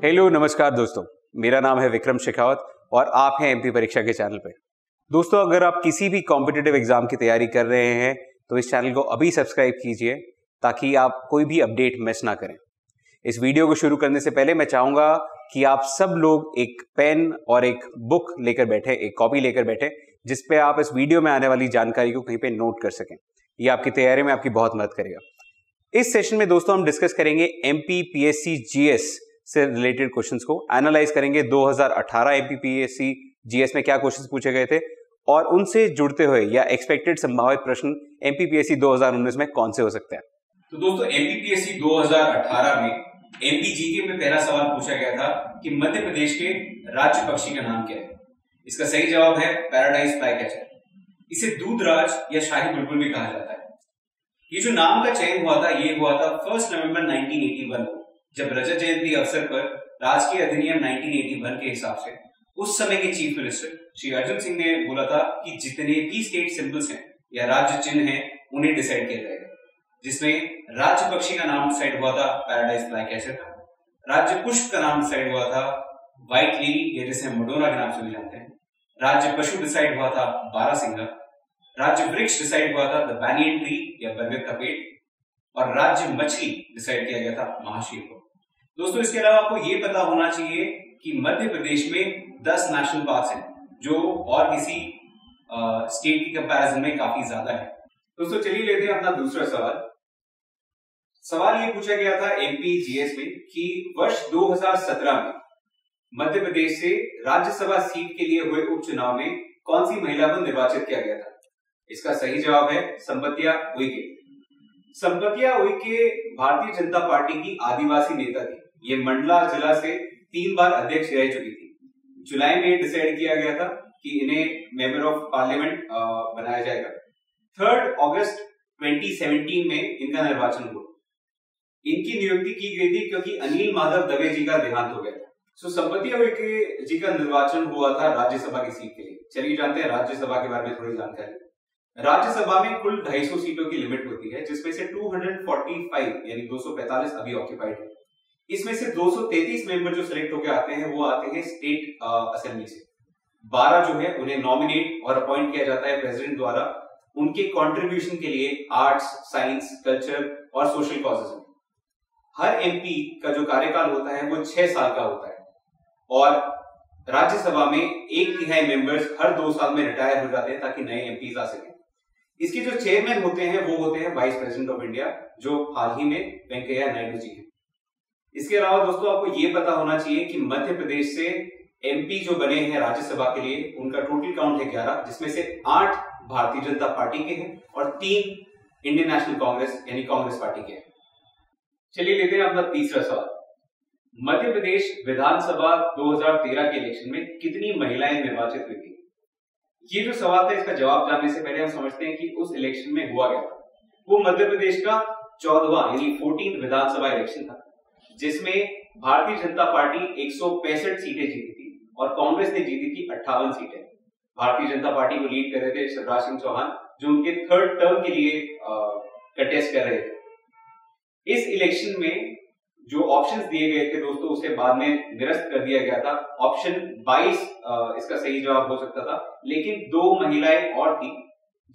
Hello नमस्कार दोस्तों, मेरा नाम है विक्रम शेखावत और आप हैं एमपी परीक्षा के चैनल पे। दोस्तों, अगर आप किसी भी कॉम्पिटिटिव एग्जाम की तैयारी कर रहे हैं तो इस चैनल को अभी सब्सक्राइब कीजिए ताकि आप कोई भी अपडेट मिस ना करें। इस वीडियो को शुरू करने से पहले मैं चाहूँगा कि आप सब लोग एक पेन और एक बुक लेकर बैठे, एक कॉपी लेकर बैठे, जिसपे आप इस वीडियो में आने वाली जानकारी को कहीं पे नोट कर सकें। ये आपकी तैयारी में आपकी बहुत मदद करेगा। इस सेशन में दोस्तों हम डिस्कस करेंगे एमपीपीएससी जीएस से रिलेटेड क्वेश्चंस को, एनालाइज करेंगे 2018 एमपीपीएससी जीएस में क्या क्वेश्चंस पूछे गए थे और उनसे जुड़ते हुए या एक्सपेक्टेड संभावित प्रश्न एमपीपीएससी 2019 में कौन से हो सकते हैं। तो दोस्तों एमपीपीएससी 2018 में एमपीजीके में पहला सवाल पूछा गया था कि मध्य प्रदेश के राज्य पक्षी का नाम क्या है। इसका सही जवाब है पैराडाइज फ्लाईकैचर। इसे दूधराज या शाही बुलबुल भी कहा जाता है। ये जो नाम का चयन हुआ था ये हुआ था 1 नवंबर 1981 को, जब रजत जयंती अवसर पर राजकीय अधिनियम 1981 के हिसाब से उस समय के चीफ मिनिस्टर श्री अर्जुन सिंह ने बोला था कि जितने भी स्टेट सिंबल्स हैं या राज्य चिन्ह हैं उन्हें डिसाइड किया जाएगा, जिसमें राज्य पक्षी का नाम डिसाइड हुआ था पैराडाइज फ्लाईकैचर का, राज्य पुष्प का नाम डिसाइड हुआ था व्हाइट लिली या जिसे मडोना के नाम से भी जानते हैं, राज्य पशु डिसाइड हुआ था बारहसिंगा, राज्य वृक्ष डिसाइड हुआ था द बैनियन ट्री या बरगद का पेड़, और राज्य मछली डिसाइड किया गया था महाशीर। दोस्तों इसके अलावा आपको ये पता होना चाहिए कि मध्य प्रदेश में 10 नेशनल पार्क्स हैं जो और किसी स्टेट की कंपैरिजन में काफी ज्यादा है। दोस्तों चलिए लेते हैं अपना दूसरा सवाल। सवाल ये पूछा गया था एमपीजीएस में कि वर्ष 2017 में मध्य प्रदेश से राज्यसभा सीट के लिए हुए उपचुनाव में कौन सी महिला को निर्वाचित किया गया था। इसका सही जवाब है संपतिया उइके। संपतिया उइके भारतीय जनता पार्टी की आदिवासी नेता थी। ये मंडला जिला से 3 बार अध्यक्ष रह चुकी थी। जुलाई में डिसाइड किया गया था कि इन्हें मेंबर ऑफ पार्लियामेंट बनाया जाएगा। 3 अगस्त 2017 में इनका निर्वाचन हुआ। इनकी नियुक्ति की गई थी क्योंकि अनिल माधव दवे जी का देहांत हो गया था। संपतिया उइके जी का निर्वाचन हुआ था राज्यसभा की सीट के लिए। चलिए जानते हैं राज्यसभा के बारे में थोड़ी जानकारी। राज्यसभा में कुल 250 सीटों की लिमिट होती है, जिसमें से 245 यानी 245 अभी ऑक्यूपाइड है। इसमें से 233 मेंबर जो सिलेक्ट होकर आते हैं वो आते हैं स्टेट असेंबली से। 12 जो है उन्हें नॉमिनेट और अपॉइंट किया जाता है प्रेसिडेंट द्वारा उनके कंट्रीब्यूशन के लिए आर्ट्स, साइंस, कल्चर और सोशल कॉजेज में। हर एमपी का जो कार्यकाल होता है वो 6 साल का होता है और राज्यसभा में 1/3 मेंबर्स हर 2 साल में रिटायर हो जाते हैं ताकि नए एमपीज आ सकें। इसके जो चेयरमैन होते हैं वो होते हैं वाइस प्रेसिडेंट ऑफ इंडिया, जो हाल ही में वेंकैया नायडू जी हैं। इसके अलावा दोस्तों आपको ये पता होना चाहिए कि मध्य प्रदेश से एमपी जो बने हैं राज्यसभा के लिए उनका टोटल काउंट है 11, जिसमें से 8 भारतीय जनता पार्टी के हैं और 3 इंडियन नेशनल कांग्रेस यानी कांग्रेस पार्टी के हैं। चलिए लेते हैं अपना तीसरा सवाल। मध्य प्रदेश विधानसभा 2013 के इलेक्शन में कितनी महिलाएं निर्वाचित हुई थी। ये जो सवाल था इसका जवाब जानने से पहले हम समझते हैं कि उस इलेक्शन में हुआ क्या था। वो मध्य प्रदेश का 14वां यानी 14th विधानसभा इलेक्शन था, जिसमें भारतीय जनता पार्टी 165 सीटें जीती थी और कांग्रेस ने जीती थी 58 सीटें। भारतीय जनता पार्टी को लीड कर रहे थे शिवराज सिंह चौहान, जो उनके 3rd टर्म के लिए कंटेस्ट कर रहे थे। इस इलेक्शन में जो ऑप्शंस दिए गए थे दोस्तों उसे बाद में निरस्त कर दिया गया था। ऑप्शन 22 इसका सही जवाब हो सकता था, लेकिन 2 महिलाएं और थी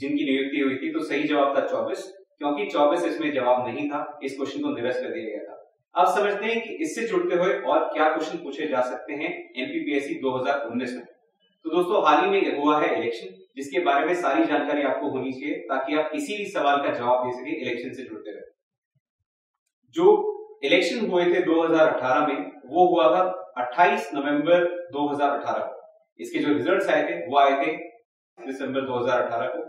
जिनकी नियुक्ति हुई थी, तो सही जवाब था 24, क्योंकि 24 इसमें जवाब नहीं था। इस क्वेश्चन को निरस्त कर दिया गया था। अब समझते हैं कि इससे जुड़ते हुए और क्या क्वेश्चन पूछे जा सकते हैं एमपीपीएससी 2019 में। तो दोस्तों हाल ही में हुआ है इलेक्शन, जिसके बारे में सारी जानकारी आपको होनी चाहिए ताकि आप किसी भी सवाल का जवाब दे सके इलेक्शन से जुड़ते हुए। जो इलेक्शन हुए थे 2018 में वो हुआ था 28 नवंबर 2018 को। इसके जो रिजल्ट्स आए थे वो आए थे दिसंबर 2018 को,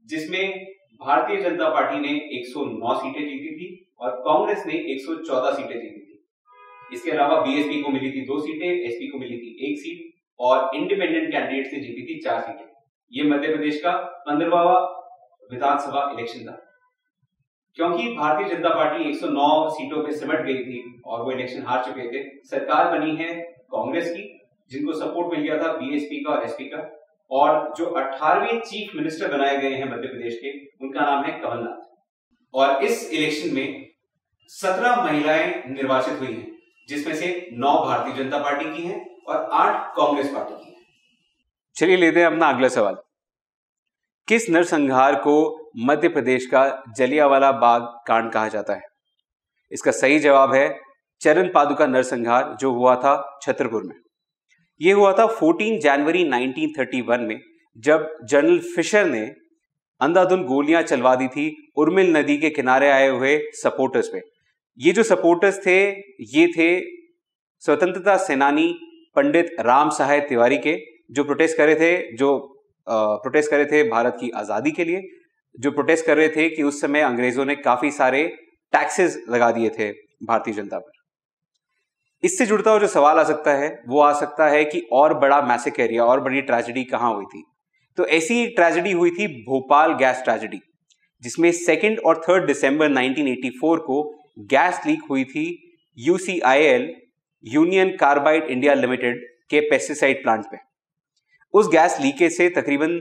जिसमें भारतीय जनता पार्टी ने 109 सीटें जीती थी और कांग्रेस ने 114 सीटें जीती थी। इसके अलावा बीएसपी को मिली थी 2 सीटें, एसपी को मिली थी 1 सीट और इंडिपेंडेंट कैंडिडेट से जीती थी 4 सीटें। ये मध्य प्रदेश का 15वां विधानसभा इलेक्शन था। क्योंकि भारतीय जनता पार्टी 109 सीटों पे सिमट गई थी और वो इलेक्शन हार चुके थे, सरकार बनी है कांग्रेस की, जिनको सपोर्ट मिल गया था बीएसपी का और एसपी का, और जो 18वें चीफ मिनिस्टर बनाए गए हैं मध्य प्रदेश के उनका नाम है कमलनाथ। और इस इलेक्शन में 17 महिलाएं निर्वाचित हुई हैं, जिसमें से 9 भारतीय जनता पार्टी की हैं और 8 कांग्रेस पार्टी की हैं। चलिए लेते हैं अपना अगला सवाल। किस नरसंहार को मध्य प्रदेश का जलियांवाला बाग कांड कहा जाता है? इसका सही जवाब है चरण पादुका नरसंहार, जो हुआ था छतरपुर में। यह हुआ था 14 जनवरी 1931 में, जब जनरल फिशर ने अंधाधुंध गोलियां चलवा दी थी उर्मिल नदी के किनारे आए हुए सपोर्टर्स पे। ये जो सपोर्टर्स थे, ये थे स्वतंत्रता सेनानी पंडित राम सहाय तिवारी के, जो प्रोटेस्ट कर रहे थे भारत की आजादी के लिए, जो प्रोटेस्ट कर रहे थे कि उस समय अंग्रेजों ने काफी सारे टैक्सेस लगा दिए थे भारतीय जनता पर। इससे जुड़ता हुआ जो सवाल आ सकता है वो आ सकता है कि और बड़ा मैसेकर या और बड़ी ट्रेजेडी कहां हुई थी? तो ऐसी एक ट्रेजेडी हुई थी भोपाल गैस ट्रेजेडी, जिसमें 2 और 3 दिसंबर 1984 को गैस लीक हुई थी UCIL union carbide India limited के पेस्टिसाइड प्लांट पे। उस गैस लीकेज से तकरीबन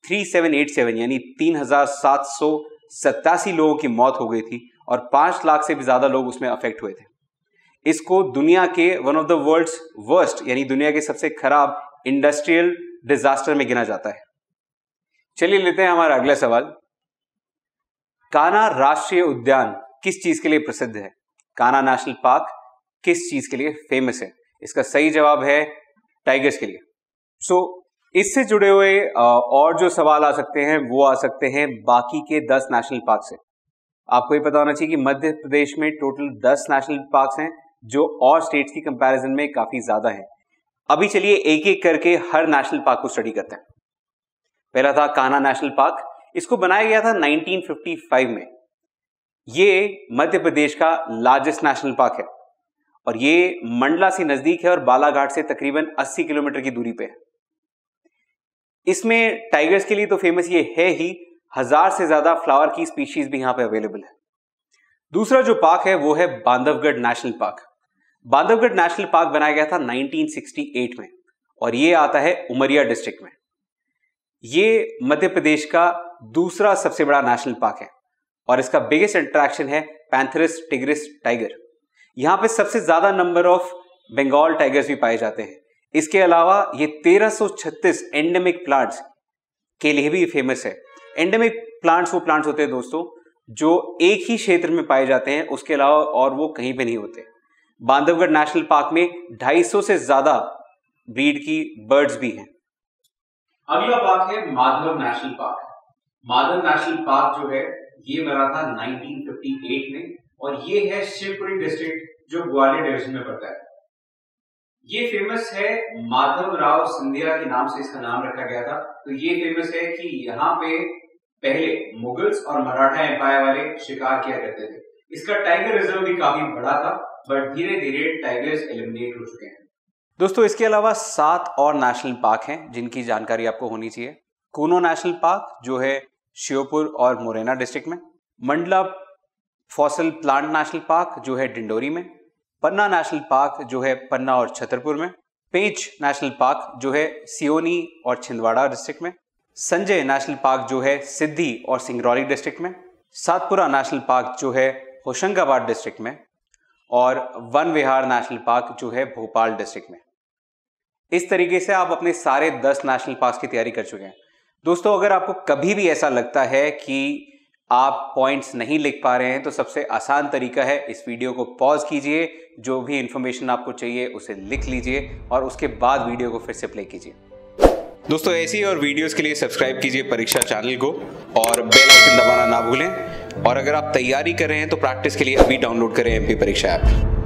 3787 यानी 3787 लोगों की मौत हो गई थी और 5 लाख से भी ज्यादा लोग उसमें अफेक्ट हुए थे। इसको दुनिया के one of the world's worst यानी दुनिया के सबसे खराब इंडस्ट्रियल डिजास्टर में गिना जाता है। चलिए लेते हैं हमारा अगला सवाल। कान्हा राष्ट्रीय उद्यान किस चीज के लिए प्रसिद्ध है? कान्हा नेशनल पार्क किस चीज के लिए फेमस है? इसका सही जवाब है टाइगर्स के लिए। इससे जुड़े हुए और जो सवाल आ सकते हैं वो आ सकते हैं बाकी के 10 नेशनल पार्क से। आपको ये पता होना चाहिए कि मध्य प्रदेश में टोटल 10 नेशनल पार्क्स हैं, जो और स्टेट्स की कंपैरिजन में काफी ज्यादा हैं। अभी चलिए एक एक करके हर नेशनल पार्क को स्टडी करते हैं। पहला था कान्हा नेशनल पार्क। इसको बनाया गया था 1955 में। ये मध्य प्रदेश का लार्जेस्ट नेशनल पार्क है और ये मंडला से नजदीक है और बालाघाट से तकरीबन 80 किलोमीटर की दूरी पे है। इसमें टाइगर्स के लिए तो फेमस ये है ही, 1000 से ज्यादा फ्लावर की स्पीशीज भी यहां पे अवेलेबल है। दूसरा जो पार्क है वो है Bandhavgarh national park. Bandhavgarh national park बनाया गया था 1968 में और ये आता है उमरिया डिस्ट्रिक्ट में। ये मध्य प्रदेश का दूसरा सबसे बड़ा नेशनल पार्क है और इसका बिगेस्ट अट्रैक्शन है पैंथेरस टिग्रिस टाइगर। यहां पे सबसे ज्यादा नंबर ऑफ बंगाल टाइगर्स भी पाए जाते हैं। इसके अलावा ये 1336 एंडेमिक प्लांट्स के लिए भी फेमस है। एंडेमिक प्लांट्स वो प्लांट्स होते हैं दोस्तों जो एक ही क्षेत्र में पाए जाते हैं, उसके अलावा और वो कहीं पे नहीं होते। बांधवगढ़ नेशनल पार्क में 250 से ज्यादा ब्रीड की बर्ड्स भी हैं। अगला पार्क है Madhav national park. Madhav national park जो है ये बना था 1958 में और ये है शिवपुरी डिस्ट्रिक्ट जो ग्वालियर डिवीजन में पड़ता है। ये फेमस है माधव राव सिंधिया के नाम से इसका नाम रखा गया था। तो ये फेमस है कि यहाँ पे पहले मुगल्स और मराठा एम्पायर वाले शिकार किया करते थे। इसका टाइगर रिजर्व भी काफी बड़ा था, बट धीरे धीरे टाइगर्स एलिमिनेट हो चुके हैं। दोस्तों इसके अलावा 7 और नेशनल पार्क हैं जिनकी जानकारी आपको होनी चाहिए। कूनो नेशनल पार्क जो है श्योपुर और मुरैना डिस्ट्रिक्ट में, Mandla fossil plant national park जो है डिंडोरी में, पन्ना नेशनल पार्क जो है पन्ना और छतरपुर में, पेंच नेशनल पार्क जो है सियोनी और छिंदवाड़ा डिस्ट्रिक्ट में, संजय नेशनल पार्क जो है सिद्धि और सिंगरौली डिस्ट्रिक्ट में, सातपुरा नेशनल पार्क जो है होशंगाबाद डिस्ट्रिक्ट में और वन विहार नेशनल पार्क जो है भोपाल डिस्ट्रिक्ट में। इस तरीके से आप अपने सारे 10 नेशनल पार्क की तैयारी कर चुके हैं। दोस्तों अगर आपको कभी भी ऐसा लगता है कि आप पॉइंट्स नहीं लिख पा रहे हैं तो सबसे आसान तरीका है इस वीडियो को पॉज कीजिए, जो भी इंफॉर्मेशन आपको चाहिए उसे लिख लीजिए और उसके बाद वीडियो को फिर से प्ले कीजिए। दोस्तों ऐसी और वीडियोस के लिए सब्सक्राइब कीजिए परीक्षा चैनल को और बेल आइकन दबाना ना भूलें। और अगर आप तैयारी कर रहे हैं तो प्रैक्टिस के लिए अभी डाउनलोड करें एमपी परीक्षा ऐप।